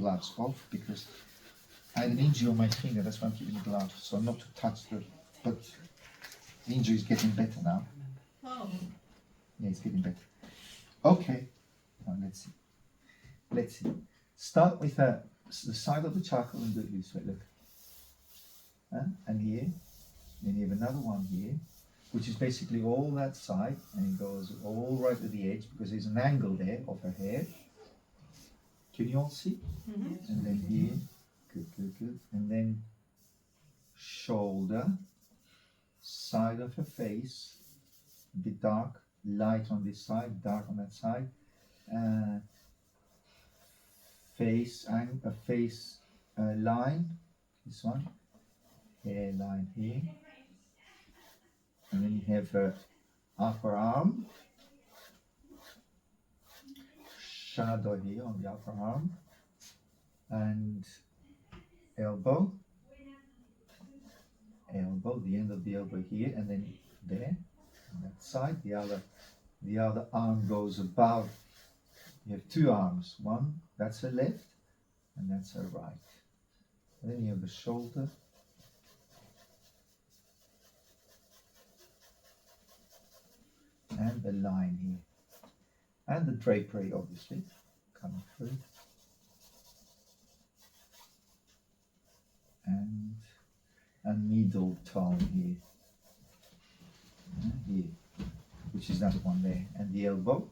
gloves off because I had an injury on my finger. That's why I'm keeping the gloves, so not to touch the. But the injury is getting better now. Oh. Yeah, it's getting better. Okay, now let's see. Let's see. Start with the side of the charcoal and do it this way. Look. And here, then you have another one here, which is basically all that side, and it goes all right to the edge because there's an angle there of her hair. Can you all see? Mm-hmm. And then here, good. And then shoulder, side of her face, a bit dark, light on this side, dark on that side. Face line, this one, hairline here. And then you have her upper arm, shadow here on the upper arm, and elbow, the end of the elbow here, and then there, on that side. The other arm goes above. You have two arms. One, that's her left, and that's her right. And then you have the shoulder. And the line here. And the drapery, obviously, coming through. And a middle tone here. Here, which is that one there. And the elbow.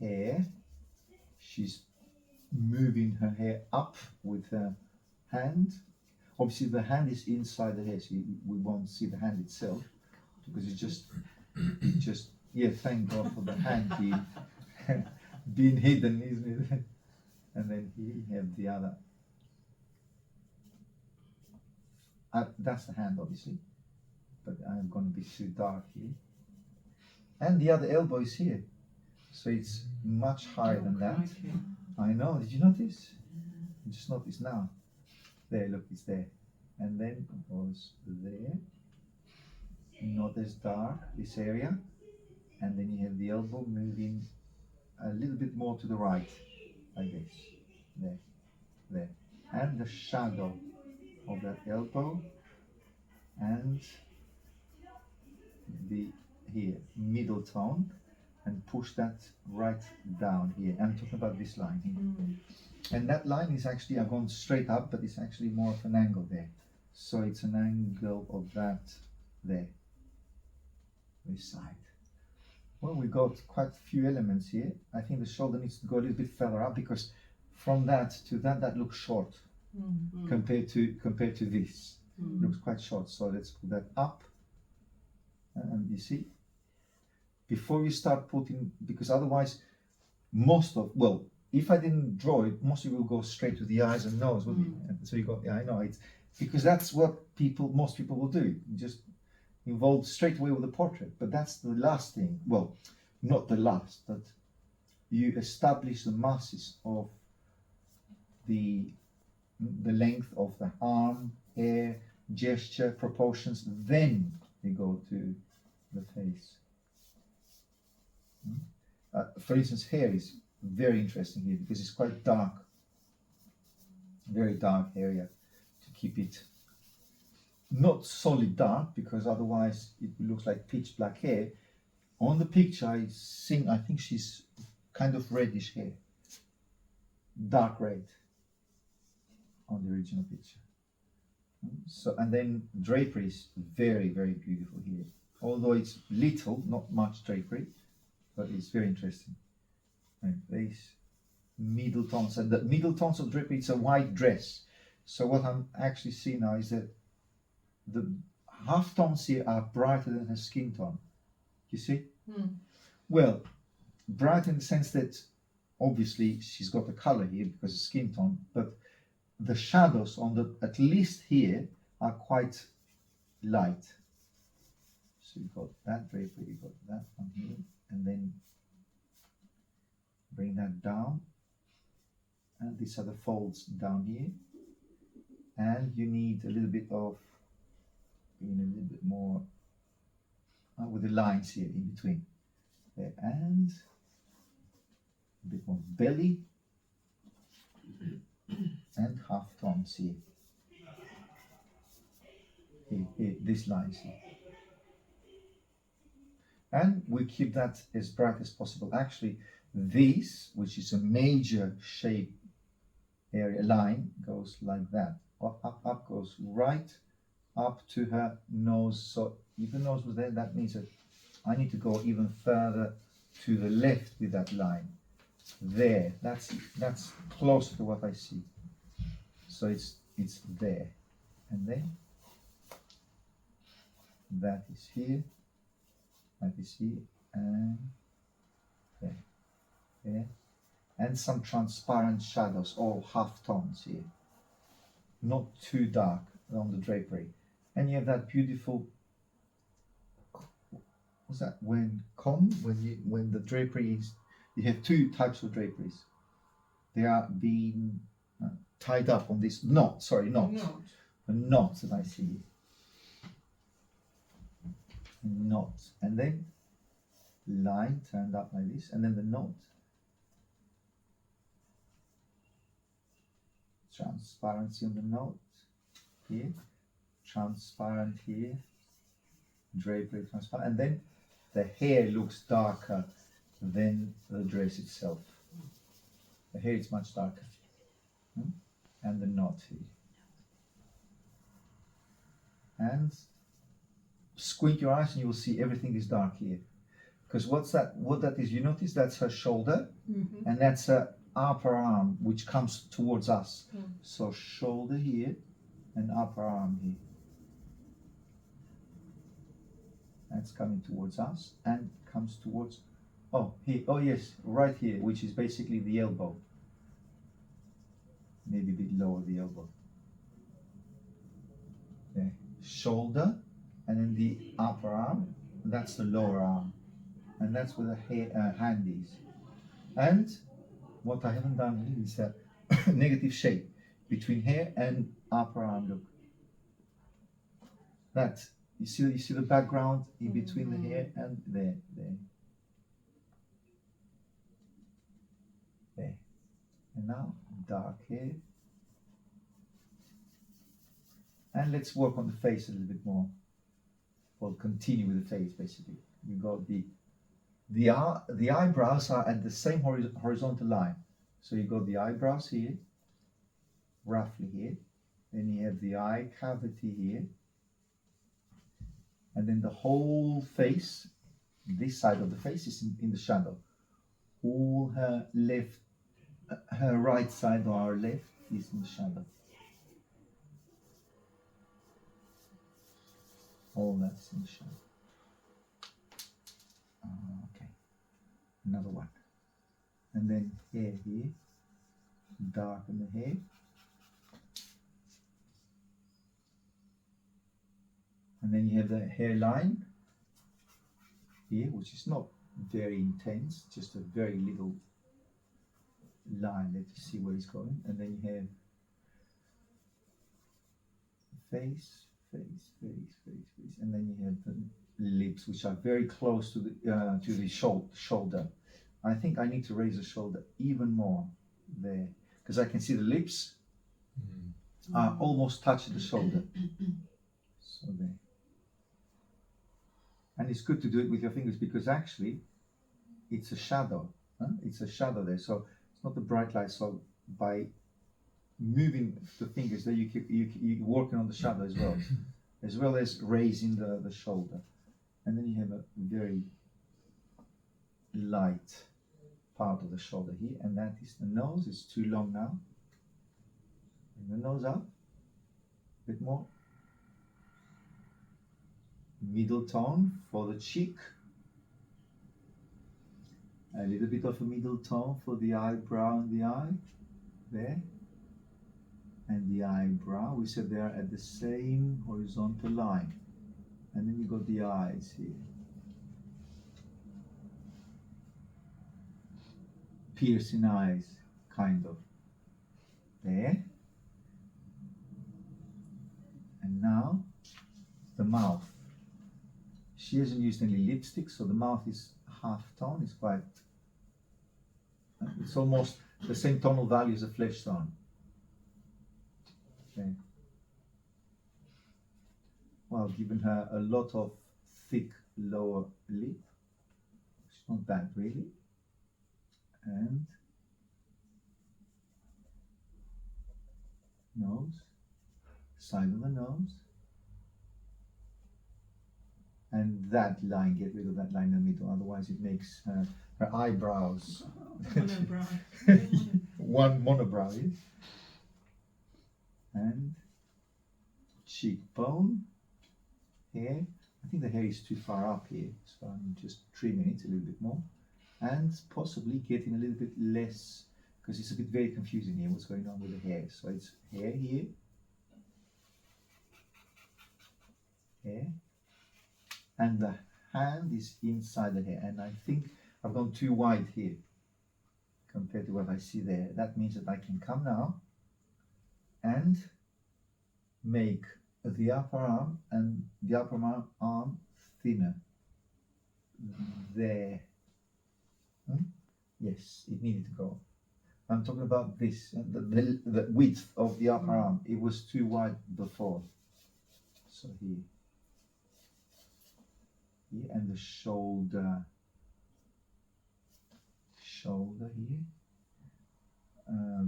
Hair. She's moving her hair up with her hand. Obviously, the hand is inside the hair, so we won't see the hand itself. Because it's just, yeah, thank God for the hand being hidden, isn't it? And then here you have the other. That's the hand, obviously, but I'm going to be too dark here. And the other elbow is here, so it's much higher than that. I know, did you notice? You just notice now. There, look, it's there. And then it goes there. Not as dark, this area, and then you have the elbow moving a little bit more to the right, like this, there, and the shadow of that elbow, and the here middle tone, and push that right down here. I'm talking about this line here, and that line is actually I've gone straight up, but it's actually more of an angle there, so it's an angle of that there. This side. Well, we got quite a few elements here. I think the shoulder needs to go a little bit further up because from that to that looks short compared to this. Looks quite short. So let's put that up. And you see, before you start putting, because otherwise, if I didn't draw it, most of you will go straight to the eyes and nose, wouldn't you? And so you go, yeah, I know it's because that's what most people will do. Just involved straight away with the portrait, but that's the last thing. Well, not the last, but you establish the masses of the length of the arm, hair, gesture, proportions, then you go to the face. For instance, hair is very interesting here because it's quite dark, very dark area to keep it not solid dark, because otherwise it looks like pitch black hair. On the picture I think she's kind of reddish hair, dark red on the original picture. So, and then drapery is very, very beautiful here, although it's little, not much drapery, but it's very interesting. And face, middle tones, and the middle tones of drapery, it's a white dress. So what I'm actually seeing now is that the half tones here are brighter than her skin tone. You see? Well, bright in the sense that obviously she's got a color here because of skin tone, but the shadows on the, at least here, are quite light. So you've got that drapery, you've got that one here, and then bring that down. And these are the folds down here. And you need a little bit of being a little bit more with the lines here in between there, and a bit more belly, and half tone, see. Here, this line, see. And we keep that as bright as possible. Actually, this, which is a major shape area line, goes like that. Up, up, up, goes right up to her nose. So if the nose was there, that means that I need to go even further to the left with that line. There, that's closer to what I see. So it's there. And then that is here, that is here, and there, there. And some transparent shadows, all half tones here. Not too dark on the drapery. And you have that beautiful, what's that, when the drapery is, you have two types of draperies. They are being tied up on this knot, sorry, knot. A knot that I see. Knot. And then line turned up like this, and then the knot. Transparency on the knot here, transparent here, drapery transparent, and then the hair looks darker than the dress itself. The hair is much darker, and the knot here. And squint your eyes and you will see everything is dark here. Because what that is, you notice that's her shoulder, and that's her upper arm, which comes towards us. So shoulder here and upper arm here. That's coming towards us and comes towards, here, yes, right here, which is basically the elbow. Maybe a bit lower the elbow. There. Shoulder, and then the upper arm, that's the lower arm. And that's where the hand is. And what I haven't done here is a negative shape between hair and upper arm. Look, that you see the background in between the hair and there. And now dark hair. And let's work on the face a little bit more. We'll continue with the face basically. You got the eyebrows are at the same horizontal line. So you got the eyebrows here, roughly here. Then you have the eye cavity here. And then the whole face, this side of the face is in the shadow. All her right side or her left is in the shadow. All that's in the shadow. Okay, another one. And then hair here, darken the hair. And then you have the hairline here, which is not very intense, just a very little line. Let you see where it's going. And then you have face, and then you have the lips, which are very close to the shoulder. I think I need to raise the shoulder even more there, because I can see the lips are almost touching the shoulder. So there. And it's good to do it with your fingers because actually it's a shadow. It's a shadow there, so it's not the bright light. So by moving the fingers there, you're working on the shadow as well as raising the shoulder. And then you have a very light part of the shoulder here, and that is the nose. It's too long now. Bring the nose up, a bit more. Middle tone for the cheek. A little bit of a middle tone for the eyebrow and the eye. There. And the eyebrow, we said they are at the same horizontal line. And then you got the eyes here. Piercing eyes, kind of. There. And now, the mouth. She hasn't used any lipstick, so the mouth is half tone. It's quite, it's almost the same tonal value as a flesh tone. Okay. Well, giving her a lot of thick lower lip. It's not bad really. And nose, side of the nose. And that line, get rid of that line in the middle, otherwise it makes her eyebrows Monobrow. one monobrow. Yes? And cheekbone, hair. I think the hair is too far up here, so I'm just trimming it a little bit more. And possibly getting a little bit less, because it's a bit very confusing here, what's going on with the hair. So it's hair here, hair, and the hand is inside the hair, and I think I've gone too wide here compared to what I see there. That means that I can come now and make the upper arm and the upper arm thinner. There. Yes, it needed to go. I'm talking about this, the width of the upper arm. It was too wide before. So here. Here, and the shoulder here,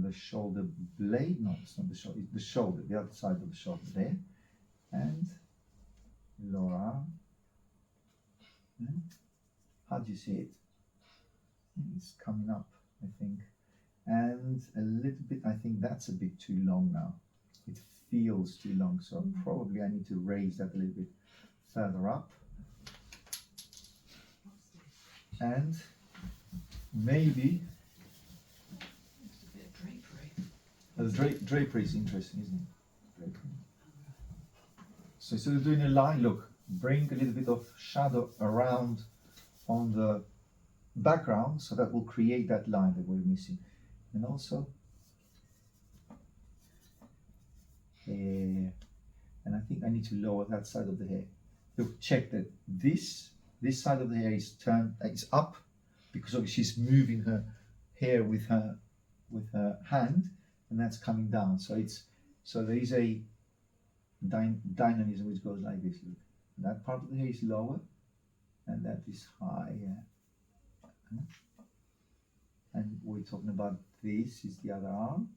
the shoulder blade, no, it's not the shoulder, it's the shoulder, the other side of the shoulder there, and lower arm. How do you see it? It's coming up, I think, and a little bit, I think that's a bit too long now. It feels too long, so probably I need to raise that a little bit further up. And maybe the drapery is interesting, isn't it? Drapery. So instead of doing a line, look, bring a little bit of shadow around on the background, so that will create that line that we're missing. And also hair, and I think I need to lower that side of the hair. Look, check that this side of the hair is turned, it's up, because obviously she's moving her hair with her hand, and that's coming down. So there is a dynamism which goes like this. Look, that part of the hair is lower, and that is higher. And we're talking about this is the other arm,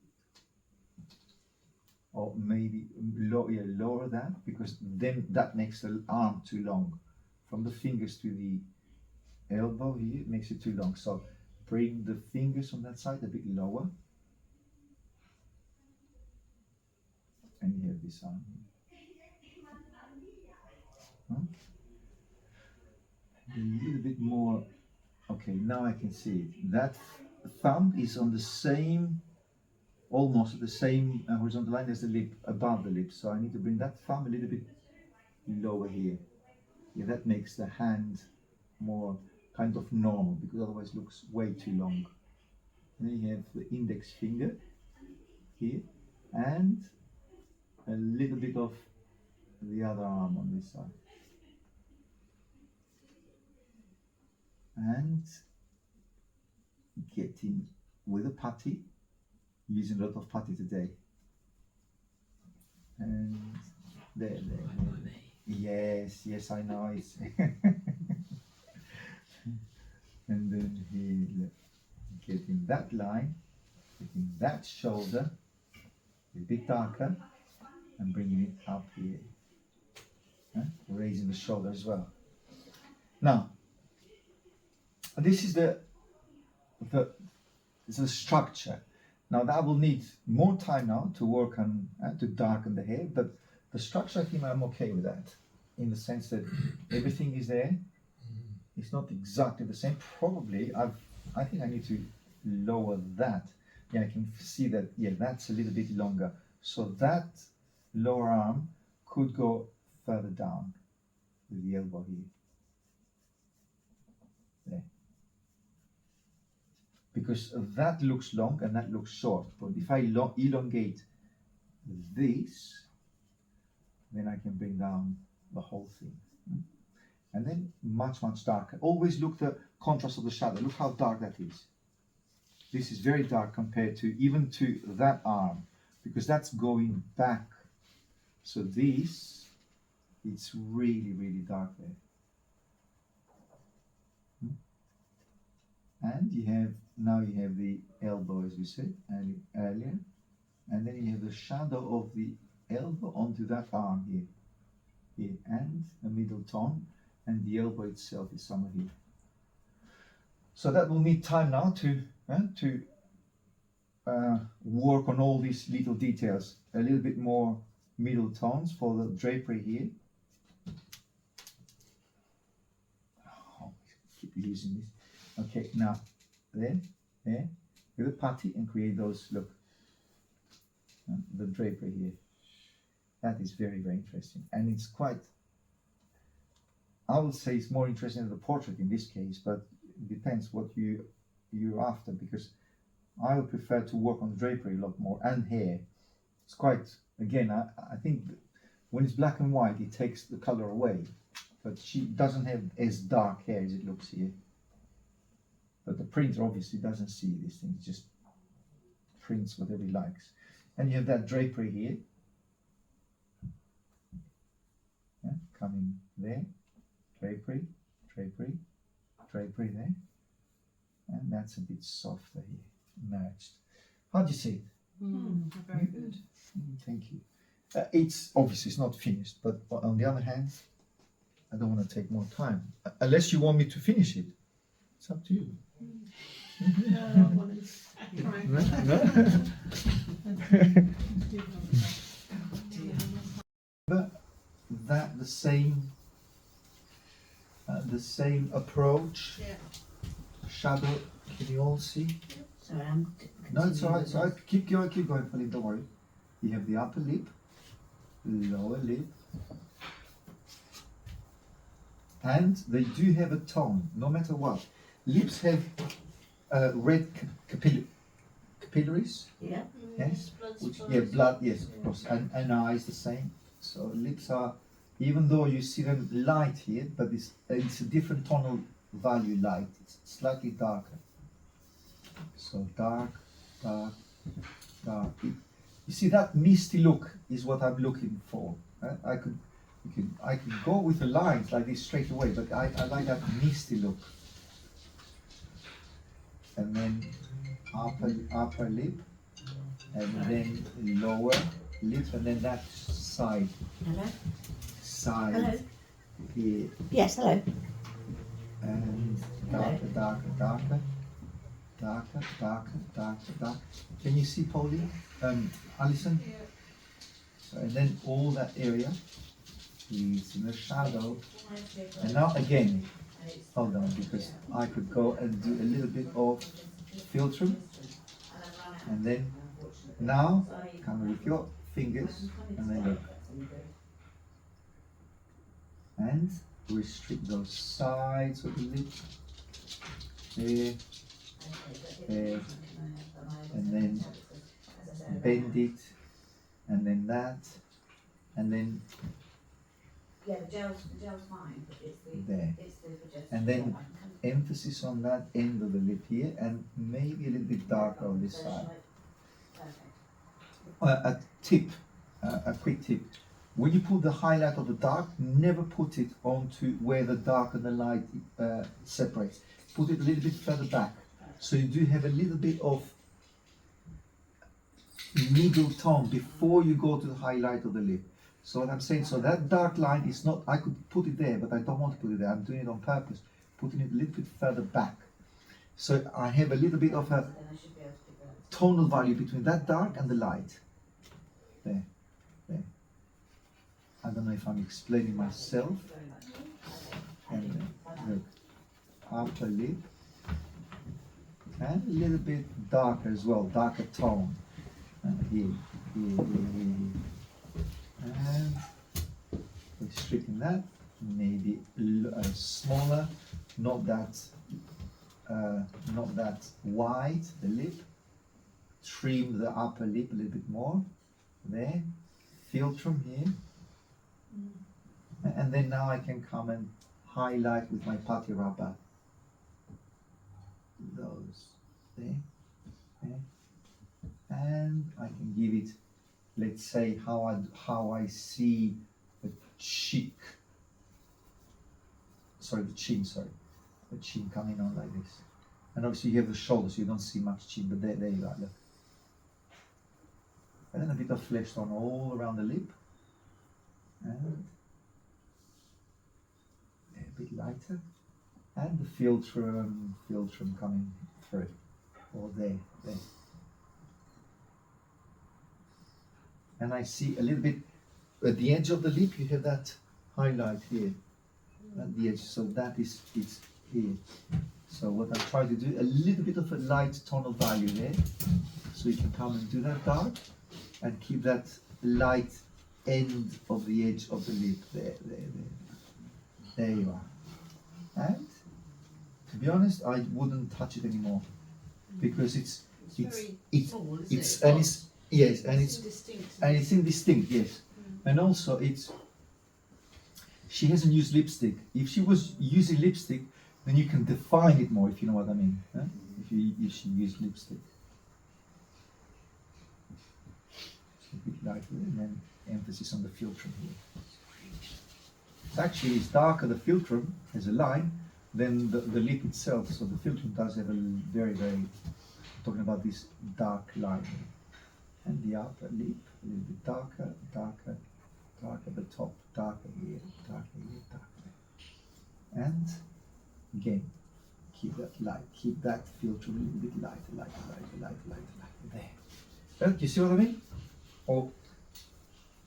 or maybe lower that, because then that makes the arm too long. From the fingers to the elbow here, it makes it too long. So bring the fingers on that side a bit lower. And you have this arm here. A little bit more. Okay, now I can see it. That thumb is on the same, almost the same horizontal line as the lip, above the lip. So I need to bring that thumb a little bit lower here. Yeah, that makes the hand more kind of normal, because otherwise it looks way too long. And then you have the index finger here, and a little bit of the other arm on this side. And getting with a putty, using a lot of putty today. And there. Yes, I know. It's and then he getting that line, getting that shoulder a bit darker, and bringing it up here, raising the shoulder as well. Now, this is the structure. Now that will need more time now to work on to darken the hair, but the structure, I think I'm okay with that, in the sense that everything is there. It's not exactly the same. Probably I think I need to lower that. Yeah, I can see that. Yeah, that's a little bit longer. So that lower arm could go further down with the elbow here. There. Because that looks long and that looks short. But if I elongate this, then I can bring down the whole thing. And then much darker. Always look the contrast of the shadow. Look how dark that is. This is very dark compared to even to that arm, because that's going back. So this, it's really, really dark there. And you have, now you have the elbow, as we said earlier, and then you have the shadow of the elbow onto that arm here, and the middle tone, and the elbow itself is somewhere here. So that will need time now to work on all these little details. A little bit more middle tones for the drapery here. Oh, keep using this. Okay, now there, with a putty and create those, look, the drapery here. That is very, very interesting, and it's quite, I would say it's more interesting than the portrait in this case, but it depends what you're after, because I would prefer to work on drapery a lot more, and hair. It's quite, again, I think when it's black and white it takes the color away, but she doesn't have as dark hair as it looks here. But the printer obviously doesn't see these things, just prints whatever he likes. And you have that drapery here, coming there, drapery, drapery, drapery there, and that's a bit softer here, merged. How do you see it? Very good. Thank you. It's obviously it's not finished, but on the other hand, I don't want to take more time, unless you want me to finish it. It's up to you. But that the same approach. Yeah. Shadow. Can you all see? Sorry, No, it's alright. It's alright. Keep going, Pauline. Don't worry. You have the upper lip, lower lip, and they do have a tone, no matter what. Lips have red capillaries. yeah. Yes. Which, yeah, blood. Yes, of course. And eyes the same. So lips are, even though you see them light here, but it's a different tonal value light. It's slightly darker. So dark, dark, dark. You see that misty look is what I'm looking for. Right? I could go with the lines like this straight away, but I like that misty look. And then upper lip, and then lower lip, and then that side. Hello? Side Hello? here, Yes, hello. and darker, darker, darker, darker, darker, darker, darker. Can you see, Pauline? Alison? Yeah. So, and then all that area is in the shadow. And now again, hold on, because I could go and do a little bit of filtering, and then now come with your fingers and then look, and restrict those sides of the lip, there, there, and then bend it, and then that, and then Yeah, the gel's fine, but there. And then emphasis on that end of the lip here, and maybe a little bit darker on this side. A tip, a quick tip. When you put the highlight of the dark, never put it onto where the dark and the light separates. Put it a little bit further back, so you do have a little bit of middle tone before you go to the highlight of the lip. So what I'm saying, so that dark line is not, I could put it there, but I don't want to put it there. I'm doing it on purpose, putting it a little bit further back. So I have a little bit of a tonal value between that dark and the light. There, there. I don't know if I'm explaining myself. And look, upper lip, and a little bit darker as well, darker tone. Here, here. And restricting that, maybe smaller, not that wide, the lip. Trim the upper lip a little bit more. There, filter from here, and then now I can come and highlight with my putty rubber. Those there, and I can give it let's say how I see the cheek. Sorry, the chin. Sorry, the chin coming on like this, and obviously you have the shoulders, so you don't see much chin, but there you are. Look. And then a bit of flesh tone all around the lip, and a bit lighter, and the philtrum coming through, or there. And I see a little bit at the edge of the lip. You have that highlight here at the edge, so that is it's here. So what I try to do, a little bit of a light tonal value there, so you can come and do that dark, and keep that light end of the edge of the lip there. There you are. And to be honest, I wouldn't touch it anymore because it's small, isn't it's it? and it's yes, and it's indistinct. and it's indistinct, yes. And also she hasn't used lipstick. If she was using lipstick, then you can define it more, if you know what I mean. Huh? If she used lipstick. It's a bit lighter, and then emphasis on the philtrum here. Actually, it's darker the philtrum as a line than the lip itself. So the philtrum does have a very, talking about this dark line. And the upper lip, a little bit darker, the top, darker here, darker. And again, keep that light, keep that philtrum a little bit lighter. There. You see what I mean? Or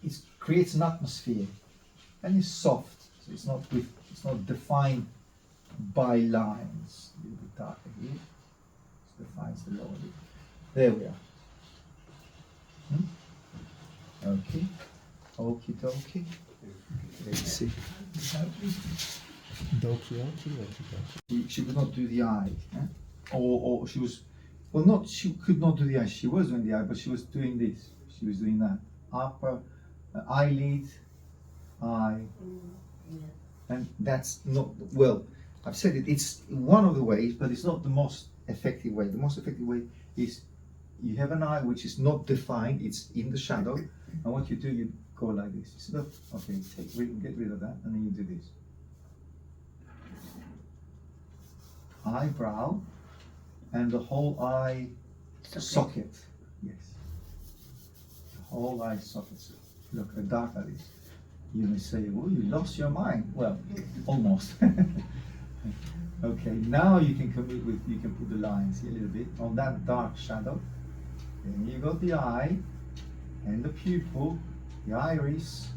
it creates an atmosphere, and it's soft, so it's not defined by lines. A little bit darker here. This defines the lower lip. There we are. Okay. Okie dokie. Let's see. She could not do the eye, or she was, well, not she could not do the eye. She was doing the eye, but she was doing this. She was doing that upper eyelid, eye, and that's not well. I've said it. It's one of the ways, but it's not the most effective way. The most effective way is you have an eye which is not defined. It's in the shadow, and what you do, you go like this. Instead of get rid of that, and then you do this. Eyebrow and the whole eye socket. Yes. The whole eye socket. Look, a dark like this. You may say, oh, you lost your mind. Well, almost. Okay, now you can put the lines here a little bit on that dark shadow. Then you got the eye and the pupil, the iris,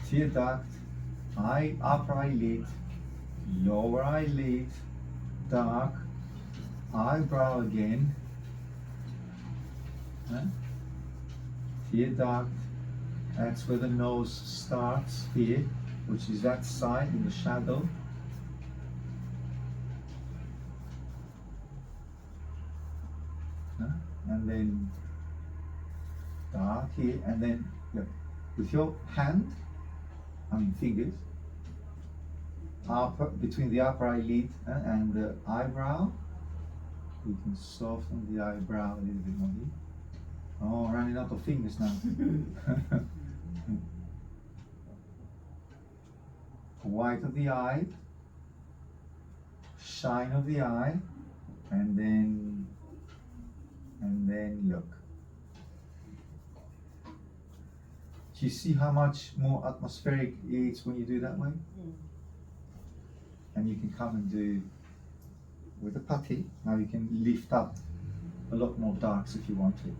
tear duct, upper eyelid, lower eyelid, dark, eyebrow again, tear duct, that's where the nose starts here, which is that side in the shadow. And then dark here, and then look, with your hand, fingers, between the upper eyelid and the eyebrow, you can soften the eyebrow a little bit more here. Oh, running out of fingers now. White of the eye, shine of the eye, and then look. Do you see how much more atmospheric it is when you do that way? And you can come and do with a putty. Now you can lift up a lot more darks if you want to.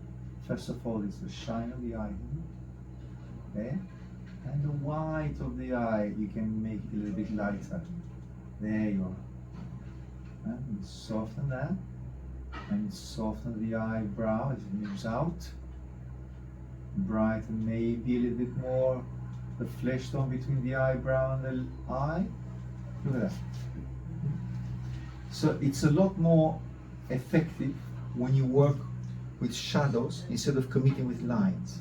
First of all, it's the shine of the eye there, and the white of the eye. You can make it a little bit lighter. There you are. And soften that. And soften the eyebrow as it moves out. Brighten maybe a little bit more the flesh tone between the eyebrow and the eye. Look at that. So it's a lot more effective when you work with shadows instead of committing with lines.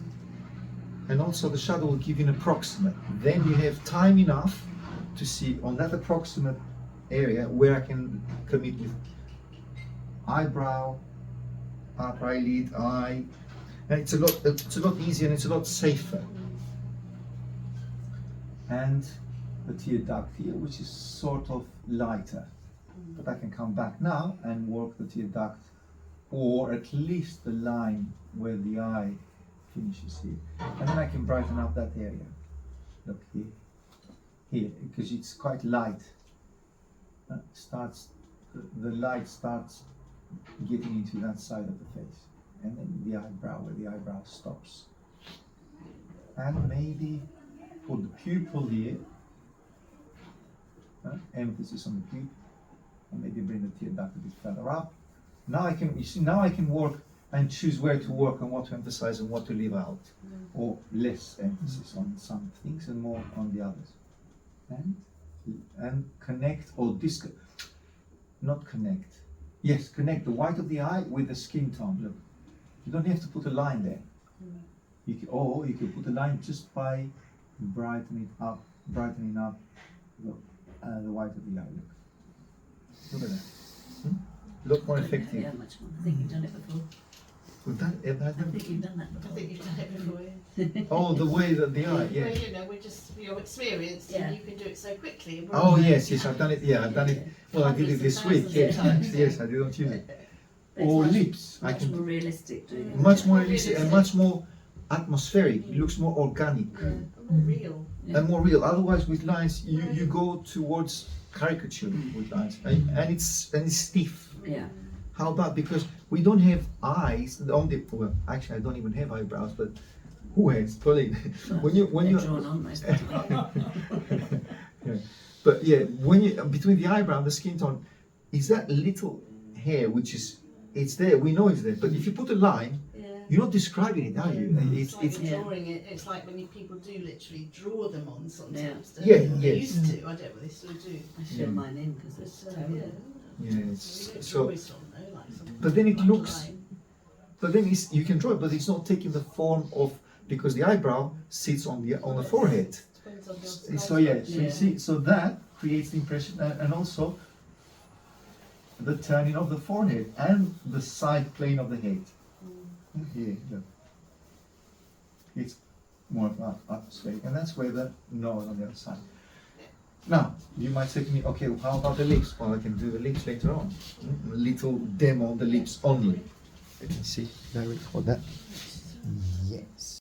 And also the shadow will give you an approximate. Then you have time enough to see on that approximate area where I can commit with eyebrow, upper eyelid, eye, And it's a lot easier and it's a lot safer. And the tear duct here, which is sort of lighter. But I can come back now and work the tear duct, or at least the line where the eye finishes here. And then I can brighten up that area. Look here. Here, because it's quite light. The light starts getting into that side of the face. And then the eyebrow, where the eyebrow stops. And maybe for the pupil here, emphasis on the pupil, and maybe bring the tear duct a bit further up. Now I can work and choose where to work and what to emphasize and what to leave out, or less emphasis on some things and more on the others. And connect or not connect. Yes, connect the white of the eye with the skin tone. Look, you don't have to put a line there. You can put a line just by brightening up the white of the eye. Look at that. Look more effective. Yeah, much more. I think you've done it before. I think you've done that I before. think you've done it before. Yeah. Oh, the way that the eye, yeah. Well, you know, we're just experienced, Yeah. and you can do it so quickly. and Oh we're- yes, I've done it. Yeah, I've done it. Well, I did it this week. Hundreds of Yes, thousands. yes, I didn't use it. But it's Or much- lips. I Much can more realistic doing it. much more realistic and much more atmospheric. It looks more organic Yeah, more real. and more real. Otherwise, with lines, you go towards caricature with lines, and it's stiff. Yeah. How about, because we don't have eyes on the, well, actually I don't even have eyebrows, but who has? Pauline, when you They're drawn on most of the time. yeah. But yeah, when you between the eyebrow and the skin tone is that little hair which is, it's there, we know it's there, but if you put a line, Yeah. you're not describing it, are you? It's like when Yeah. drawing it. It's like when people do literally draw them on sometimes. don't Yeah, they? They yes. used to. I don't know. They still do. I fill mine in because it's But, terrible. yeah. Yeah, We it's, don't so draw it on, though, like some but then it like looks, line. but then it's, you can draw it, but it's not taking the form of, because the eyebrow sits on the forehead. Depends on your So style. yeah, so Yeah. you see, so that creates the impression, and also the turning of the forehead and the side plane of the head. Here, look. It's more atmospheric, and that's where the nose on the other side. Now, you might say to me, okay, how about the lips? Well, I can do the lips later on. A little demo on the lips only. Let me see, there we go, that. Yes.